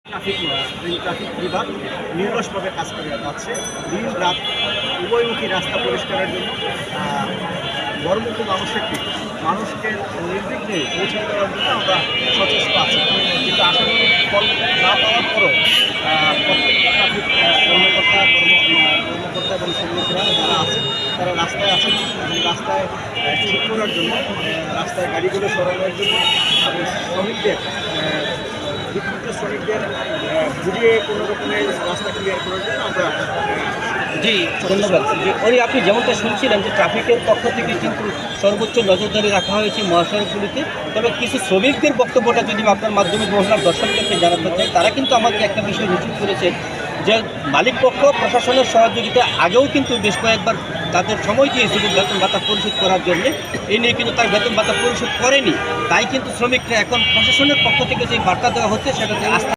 Traffic বিভাগ নিরলসভাবে কাজ করে যাচ্ছে। দিন রাত উভয়মুখী রাস্তা পরিষ্কারের জন্য বড়মুখী মানুষকে নির্বিঘ্নে পৌঁছে দেওয়ার জন্য আমরা সচেষ্ট আছি। কিন্তু আশানুরূপ ফল না পাওয়ার পরও প্রত্যেকটা ট্রাফিক কর্মকর্তা এবং শ্রমিকরা যারা আছেন তারা রাস্তায় আছেন এবং রাস্তায় ঠিক করার জন্য, রাস্তায় গাড়িগুলো সরানোর জন্য এবং শ্রমিকদের ঘুরিয়ে কোনো রকমের রাস্তা ক্লিয়ার করার জন্য আমরা ধন্যবাদ। ওই আপনি যেমনটা শুনছিলেন যে ট্রাফিকের পক্ষ থেকে কিন্তু সর্বোচ্চ নজরদারি রাখা হয়েছে মহাসড়কগুলিতে। তবে কিছু শ্রমিকদের বক্তব্যটা যদি আপনার মাধ্যমে বললাম দর্শকদেরকে জানাতে চাই, তারা কিন্তু আমাকে একটা বিষয় নিশ্চিত করেছেন যে মালিক পক্ষ প্রশাসনের সহযোগিতা আগেও কিন্তু বেশ কয়েকবার তাদের সময় দিয়েছিল বেতন ভাতা পরিশোধ করার জন্য। এই নিয়ে কিন্তু তার বেতন ভাতা পরিশোধ করেনি। তাই কিন্তু শ্রমিকরা এখন প্রশাসনের পক্ষ থেকে যে বার্তা দেওয়া হচ্ছে সেটাতে আস্থা